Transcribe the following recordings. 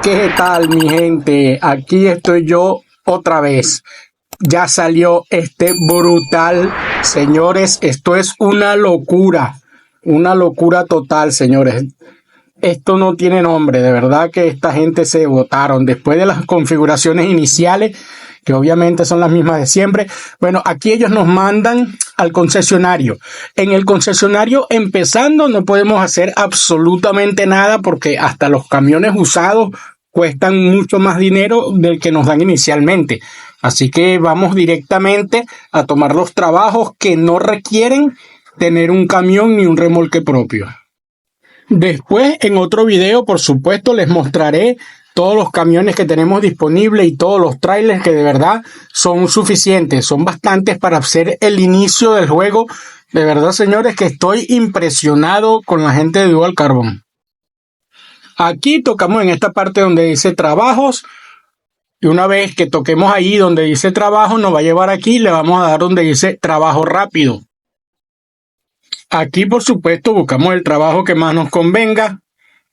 ¿Qué tal, mi gente? Aquí estoy yo otra vez. Ya salió este brutal, señores. Esto es una locura total, señores. Esto no tiene nombre, de verdad que esta gente se botaron después de las configuraciones iniciales, que obviamente son las mismas de siempre. Bueno, aquí ellos nos mandan al concesionario. En el concesionario, empezando, no podemos hacer absolutamente nada porque hasta los camiones usados cuestan mucho más dinero del que nos dan inicialmente. Así que vamos directamente a tomar los trabajos que no requieren tener un camión ni un remolque propio. Después, en otro video, por supuesto, les mostraré todos los camiones que tenemos disponibles y todos los trailers que de verdad son suficientes, son bastantes para hacer el inicio del juego. De verdad, señores, que estoy impresionado con la gente de Dual Carbon. Aquí tocamos en esta parte donde dice trabajos. Y una vez que toquemos ahí donde dice trabajo, nos va a llevar aquí y le vamos a dar donde dice trabajo rápido. Aquí, por supuesto, buscamos el trabajo que más nos convenga,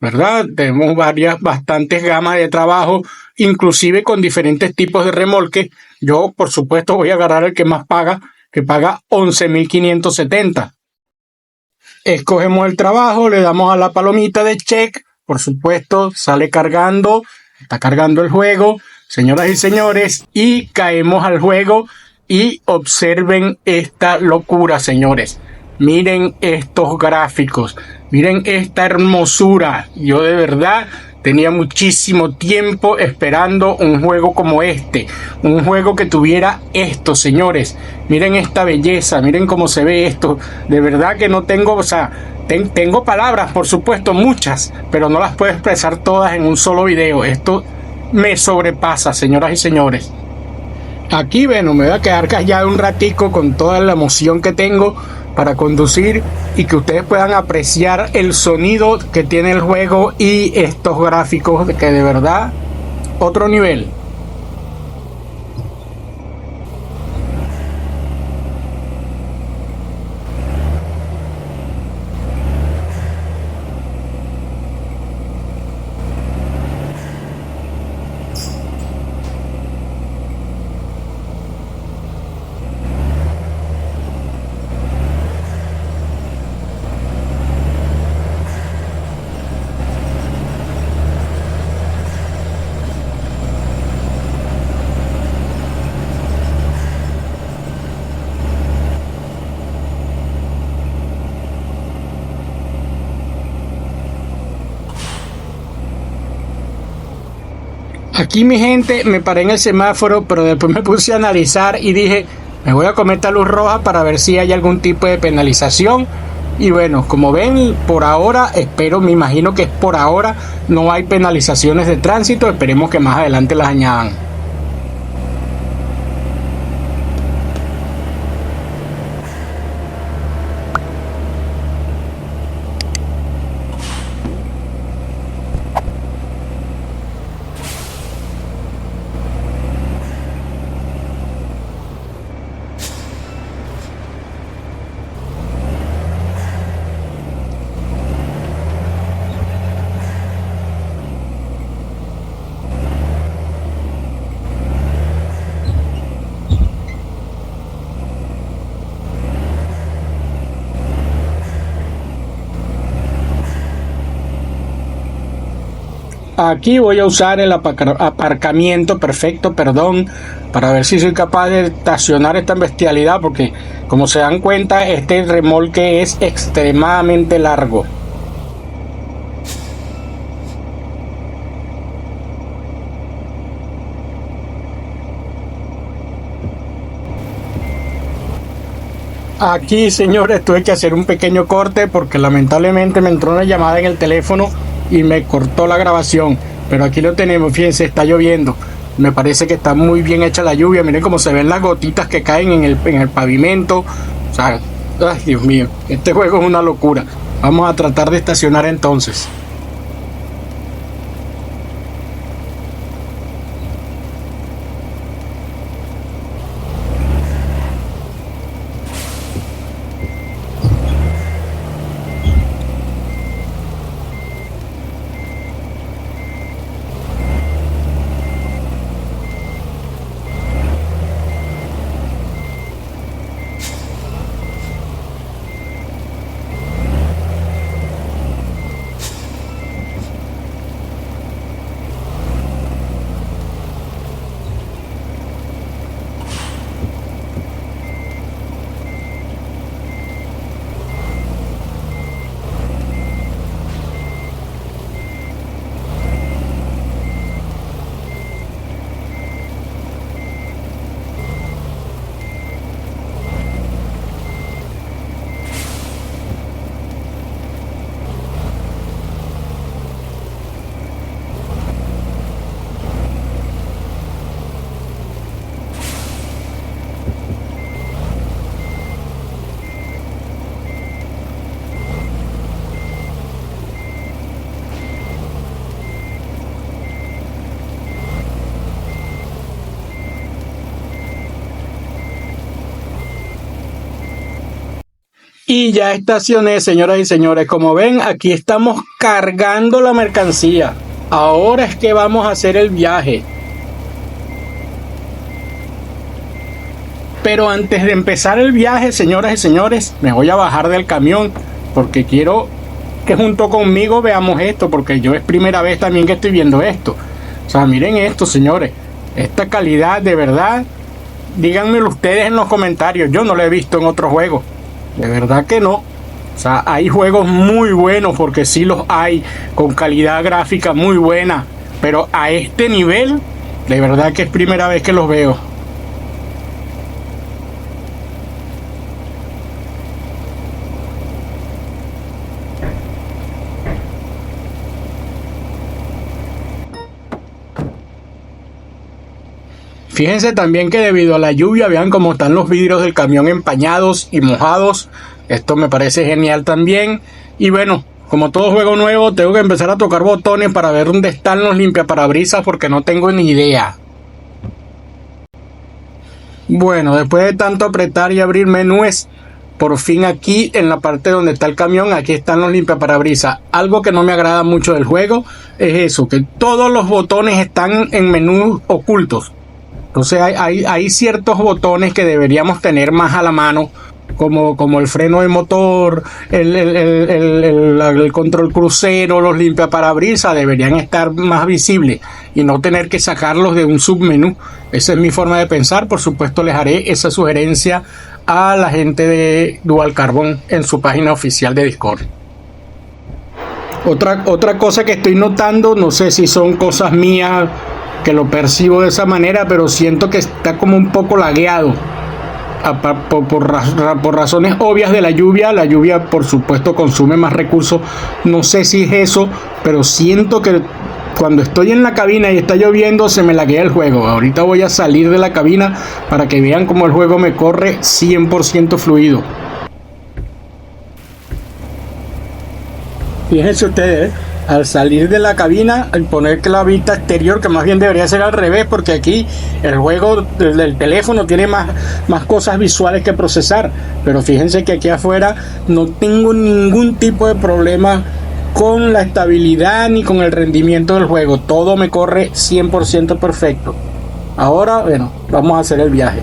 ¿verdad? Tenemos bastantes gamas de trabajo, inclusive con diferentes tipos de remolque. Yo, por supuesto, voy a agarrar el que más paga, que paga 11.570. Escogemos el trabajo, le damos a la palomita de check, por supuesto, sale cargando, está cargando el juego, señoras y señores, y caemos al juego y observen esta locura, señores. Miren estos gráficos, miren esta hermosura. Yo de verdad tenía muchísimo tiempo esperando un juego como este, un juego que tuviera esto, señores. Miren esta belleza, miren cómo se ve esto. De verdad que no tengo, tengo palabras, por supuesto, muchas, pero no las puedo expresar todas en un solo video. Esto me sobrepasa, señoras y señores. Aquí, bueno, me voy a quedar callado un ratico con toda la emoción que tengo para conducir y que ustedes puedan apreciar el sonido que tiene el juego y estos gráficos que de verdad otro nivel. Aquí, mi gente, me paré en el semáforo, pero después me puse a analizar y dije, me voy a comer esta luz roja para ver si hay algún tipo de penalización. Y bueno, como ven, por ahora, me imagino que es por ahora, no hay penalizaciones de tránsito. Esperemos que más adelante las añadan. Aquí voy a usar el aparcamiento perfecto, perdón, para ver si soy capaz de estacionar esta bestialidad, porque como se dan cuenta, este remolque es extremadamente largo. Aquí, señores, tuve que hacer un pequeño corte porque lamentablemente me entró una llamada en el teléfono y me cortó la grabación. Pero aquí lo tenemos, fíjense, está lloviendo. Me parece que está muy bien hecha la lluvia. Miren cómo se ven las gotitas que caen en el pavimento. O sea, ay, Dios mío, este juego es una locura. Vamos a tratar de estacionar entonces. Y ya estacioné, señoras y señores. Como ven, aquí estamos cargando la mercancía. Ahora es que vamos a hacer el viaje. Pero antes de empezar el viaje, señoras y señores, me voy a bajar del camión porque quiero que junto conmigo veamos esto, porque yo es primera vez también que estoy viendo esto. O sea, miren esto, señores. Esta calidad, de verdad, díganmelo ustedes en los comentarios. Yo no lo he visto en otros juegos. De verdad que no. O sea, hay juegos muy buenos, porque sí los hay, con calidad gráfica muy buena. Pero a este nivel, de verdad que es primera vez que los veo. Fíjense también que debido a la lluvia, vean cómo están los vidrios del camión empañados y mojados. Esto me parece genial también. Y bueno, como todo juego nuevo, tengo que empezar a tocar botones para ver dónde están los limpiaparabrisas, porque no tengo ni idea. Bueno, después de tanto apretar y abrir menús, por fin aquí en la parte donde está el camión, aquí están los limpiaparabrisas. Algo que no me agrada mucho del juego es eso, que todos los botones están en menús ocultos. Entonces hay ciertos botones que deberíamos tener más a la mano, como el freno de motor, el control crucero, los limpiaparabrisas, deberían estar más visibles y no tener que sacarlos de un submenú. Esa es mi forma de pensar. Por supuesto, les haré esa sugerencia a la gente de Dual Carbon en su página oficial de Discord. Otra cosa que estoy notando, no sé si son cosas mías que lo percibo de esa manera, pero siento que está como un poco lagueado por razones obvias de la lluvia. La lluvia, por supuesto, consume más recursos. No sé si es eso, pero siento que cuando estoy en la cabina y está lloviendo, se me laguea el juego. Ahorita voy a salir de la cabina para que vean cómo el juego me corre 100% fluido. Fíjense ustedes, al salir de la cabina, al poner que la vista exterior, que más bien debería ser al revés, porque aquí el juego del teléfono tiene más cosas visuales que procesar. Pero fíjense que aquí afuera no tengo ningún tipo de problema con la estabilidad ni con el rendimiento del juego. Todo me corre 100% perfecto. Ahora, bueno, vamos a hacer el viaje.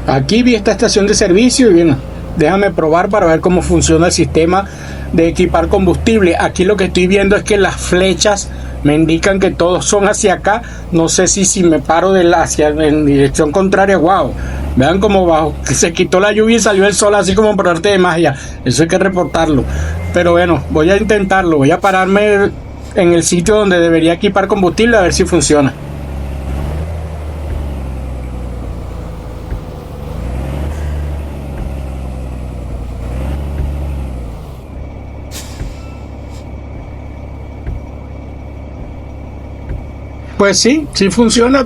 Aquí vi esta estación de servicio y bueno, déjame probar para ver cómo funciona el sistema de equipar combustible. Aquí lo que estoy viendo es que las flechas me indican que todos son hacia acá. No sé si me paro en dirección contraria. Wow, vean cómo bajo, se quitó la lluvia y salió el sol así como por arte de magia. Eso hay que reportarlo. Pero bueno, voy a intentarlo. Voy a pararme en el sitio donde debería equipar combustible a ver si funciona. Pues sí funciona.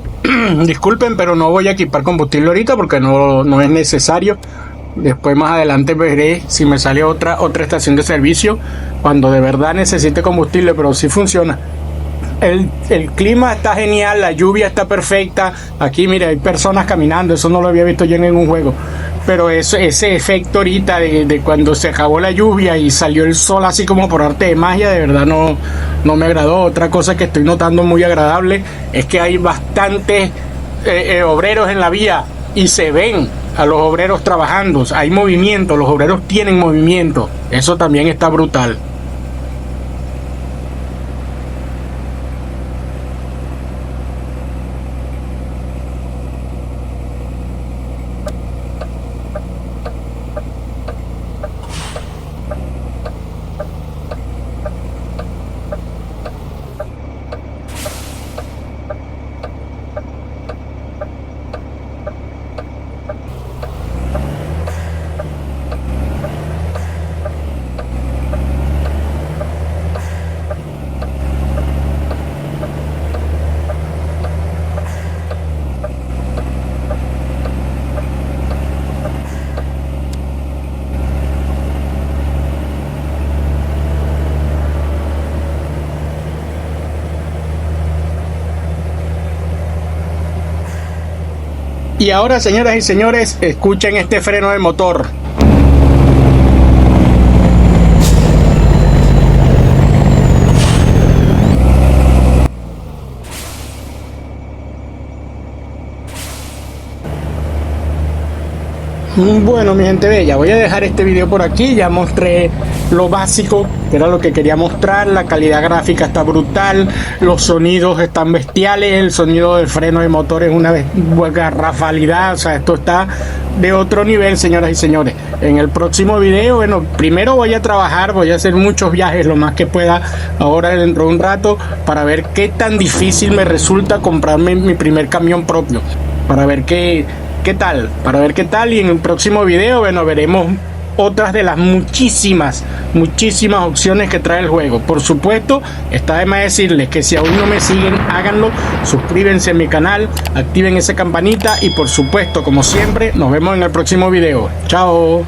Disculpen, pero no voy a equipar combustible ahorita porque no es necesario. Después más adelante veré si me sale otra estación de servicio cuando de verdad necesite combustible, pero sí funciona. El clima está genial, la lluvia está perfecta. Aquí, mire, hay personas caminando, eso no lo había visto yo en ningún juego. Pero ese efecto ahorita de cuando se acabó la lluvia y salió el sol así como por arte de magia, de verdad no me agradó. Otra cosa que estoy notando muy agradable es que hay bastantes obreros en la vía y se ven a los obreros trabajando. Hay movimiento, los obreros tienen movimiento. Eso también está brutal. Y ahora, señoras y señores, escuchen este freno de motor. Bueno, mi gente bella, voy a dejar este video por aquí. Ya mostré lo básico, que era lo que quería mostrar. La calidad gráfica está brutal, los sonidos están bestiales, el sonido del freno de motor es una garrafalidad. O sea, esto está de otro nivel, señoras y señores. En el próximo video, bueno, primero voy a trabajar, voy a hacer muchos viajes lo más que pueda ahora dentro de un rato, para ver qué tan difícil me resulta comprarme mi primer camión propio, para ver qué tal, y en el próximo video, bueno, veremos otras de las muchísimas opciones que trae el juego. Por supuesto, está de más decirles que si aún no me siguen, háganlo, suscríbanse a mi canal, activen esa campanita y por supuesto, como siempre, nos vemos en el próximo video. Chao.